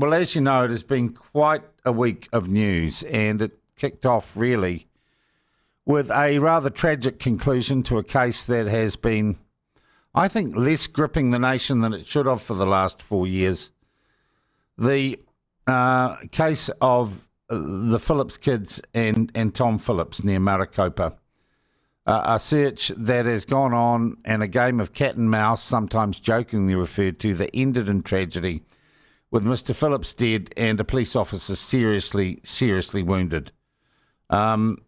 Well, as you know, it has been quite a week of news, and it kicked off really with a rather tragic conclusion to a case that has been, I think, less gripping the nation than it should have for the last 4 years. The case of the Phillips kids and Tom Phillips near Maricopa. A search that has gone on and a game of cat and mouse, sometimes jokingly referred to, that ended in tragedy with Mr. Phillips dead and a police officer seriously wounded. And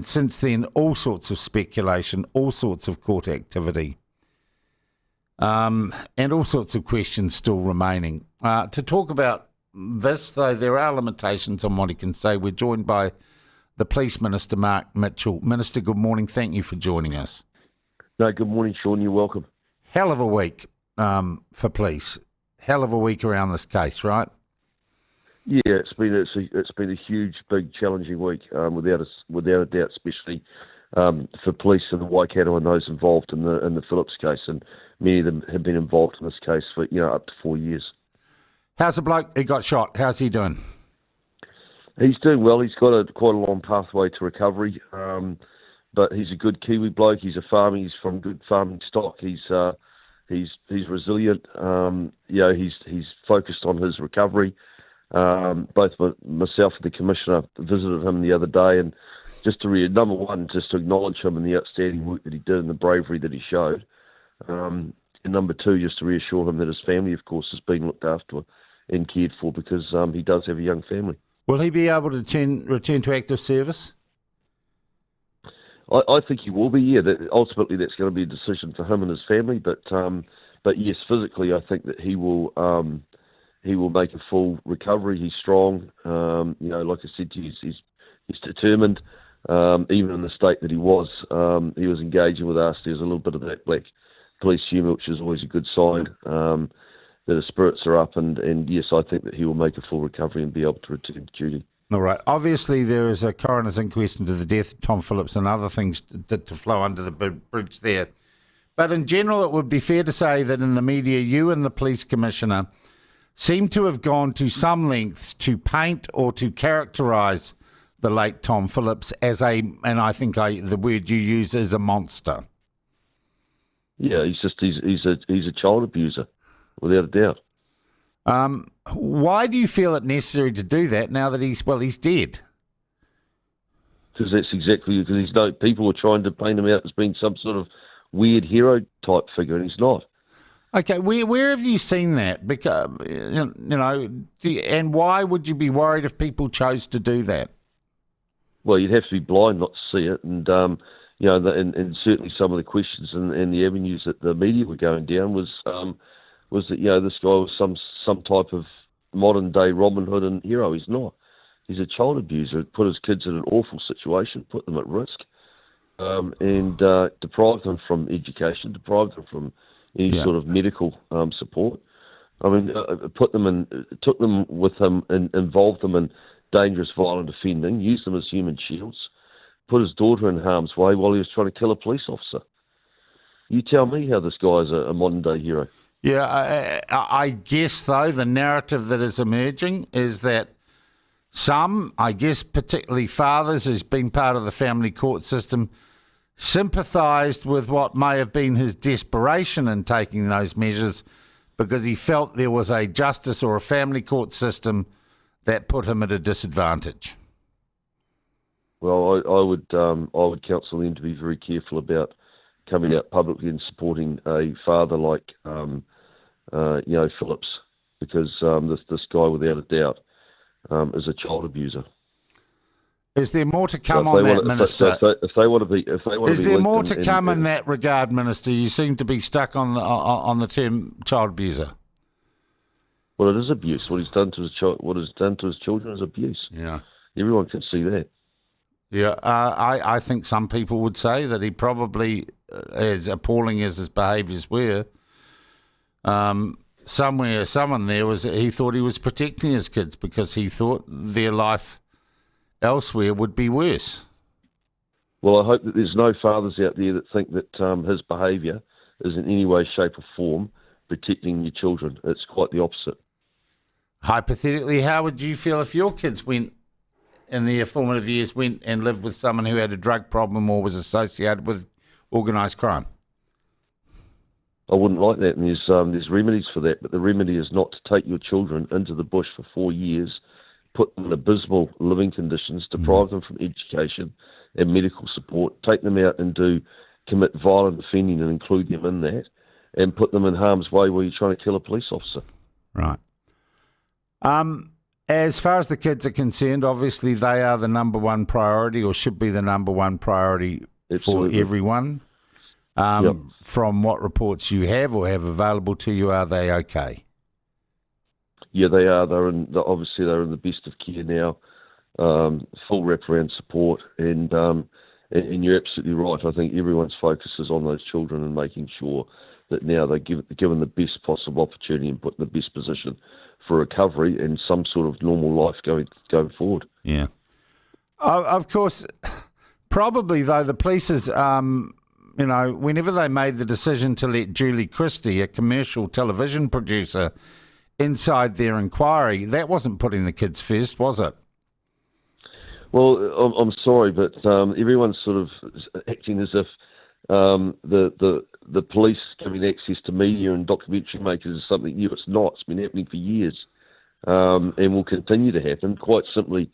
since then, all sorts of speculation, all sorts of court activity, and all sorts of questions still remaining. To talk about this, though, there are limitations on what he can say. We're joined by the Police Minister, Mark Mitchell. Minister, good morning. Thank you for joining us. No, good morning, Sean. You're welcome. Hell of a week for police. Hell of a week around this case, right? Yeah, it's been a huge, big, challenging week, without a doubt, especially for police in the Waikato and those involved in the Phillips case, and many of them have been involved in this case for up to 4 years. How's the bloke who got shot? How's he doing? He's doing well. He's got quite a long pathway to recovery, but he's a good Kiwi bloke. He's a farmer. He's from good farming stock. He's resilient. He's focused on his recovery. Both myself and the Commissioner visited him the other day, and just to number one, just to acknowledge him and the outstanding work that he did and the bravery that he showed. And number two, just to reassure him that his family, of course, has been looked after and cared for, because he does have a young family. Will he be able to return to active service? I think he will be. Yeah, ultimately that's going to be a decision for him and his family. But yes, physically, I think that he will make a full recovery. He's strong. Like I said to you, he's determined. Even in the state that he was engaging with us. There's a little bit of that black police humour, which is always a good sign. That his spirits are up, and yes, I think that he will make a full recovery and be able to return to duty. All right. Obviously, there is a coroner's inquest into the death of Tom Phillips and other things to flow under the bridge there. But in general, it would be fair to say that in the media, you and the police commissioner seem to have gone to some lengths to paint or to characterise the late Tom Phillips as and I think the word you use is a monster. Yeah, he's a child abuser, without a doubt. Why do you feel it necessary to do that now that he's dead? Because that's exactly, because people were trying to paint him out as being some sort of weird hero type figure, and he's not. Okay, where have you seen that? Because and why would you be worried if people chose to do that? Well, you'd have to be blind not to see it, and and certainly some of the questions and the avenues that the media were going down was that this guy was some type of modern day Robin Hood and hero. He's not. He's a child abuser. Put his kids in an awful situation, put them at risk, and deprived them from education, deprived them from any sort of medical support. I mean, took them with him and involved them in dangerous, violent offending, used them as human shields, put his daughter in harm's way while he was trying to kill a police officer. You tell me how this guy is a modern-day hero. Yeah, I guess, though, the narrative that is emerging is that some, I guess particularly fathers who's been part of the family court system, sympathised with what may have been his desperation in taking those measures because he felt there was a justice or a family court system that put him at a disadvantage. Well, I would counsel them to be very careful about coming out publicly and supporting a father like Phillips, because this guy, without a doubt, is a child abuser. Is there more to come on that, Minister? If they want to be, is there more to come in that regard, Minister? You seem to be stuck on the term child abuser. Well, it is abuse. What he's done to his children is abuse. Yeah, everyone can see that. Yeah, I think some people would say that he probably, as appalling as his behaviours were, someone there he thought he was protecting his kids because he thought their life elsewhere would be worse. Well, I hope that there's no fathers out there that think that his behaviour is in any way, shape or form protecting your children. It's quite the opposite. Hypothetically, how would you feel if your kids went in their formative years, went and lived with someone who had a drug problem or was associated with organised crime? I wouldn't like that, and there's remedies for that, but the remedy is not to take your children into the bush for 4 years, put them in abysmal living conditions, deprive them from education and medical support, take them out and commit violent offending and include them in that, and put them in harm's way while you're trying to kill a police officer. Right. As far as the kids are concerned, obviously they are the number one priority, or should be the number one priority Absolutely. for everyone. Yep. From what reports you have or have available to you, are they okay? Yeah, they are. Obviously they're in the best of care now, full wraparound support, and you're absolutely right. I think everyone's focus is on those children and making sure that now they're given the best possible opportunity and put in the best position for recovery and some sort of normal life going forward. Yeah. Of course, probably though the police's, whenever they made the decision to let Julie Christie, a commercial television producer, inside their inquiry, that wasn't putting the kids first, was it? Well, I'm sorry, but everyone's sort of acting as if the police giving access to media and documentary makers is something new. It's not. It's been happening for years, and will continue to happen. Quite simply,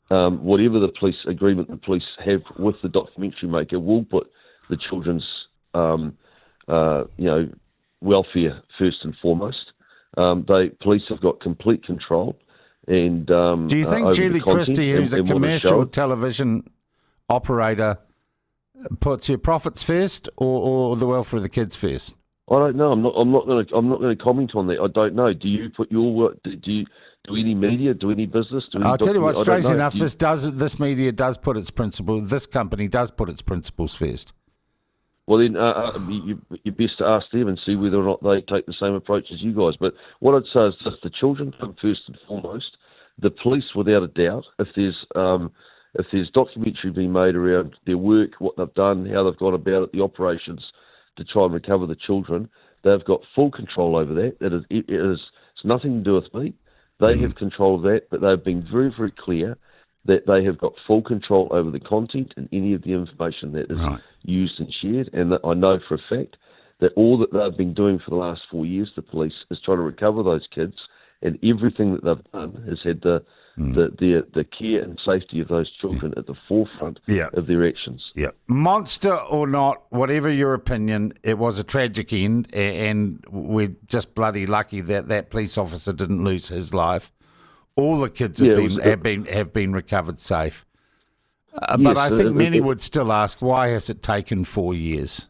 whatever the police agreement the police have with the documentary maker will put the children's welfare first and foremost. Police have got complete control. And do you think Julie Christie, who's a commercial television operator, puts her profits first, or the welfare of the kids first? I don't know. I'm not going to comment on that. I don't know. Do you put your work? Do you do any media? Do any business? I'll tell you what. Strangely enough, this media does put its principles. This company does put its principles first. Well, then you're best to ask them and see whether or not they take the same approach as you guys. But what I'd say is this: the children come first and foremost. The police, without a doubt, if there's documentary being made around their work, what they've done, how they've gone about it, the operations to try and recover the children, they've got full control over that. It's nothing to do with me. They have control of that, but they've been very, very clear that they have got full control over the content and any of the information that is used and shared. And that I know for a fact that all that they've been doing for the last 4 years, the police, is trying to recover those kids, and everything that they've done has had the care and safety of those children at the forefront of their actions. Yeah. Monster or not, whatever your opinion, it was a tragic end, and we're just bloody lucky that that police officer didn't lose his life. All the kids have been recovered safe. But I think many would still ask, why has it taken 4 years?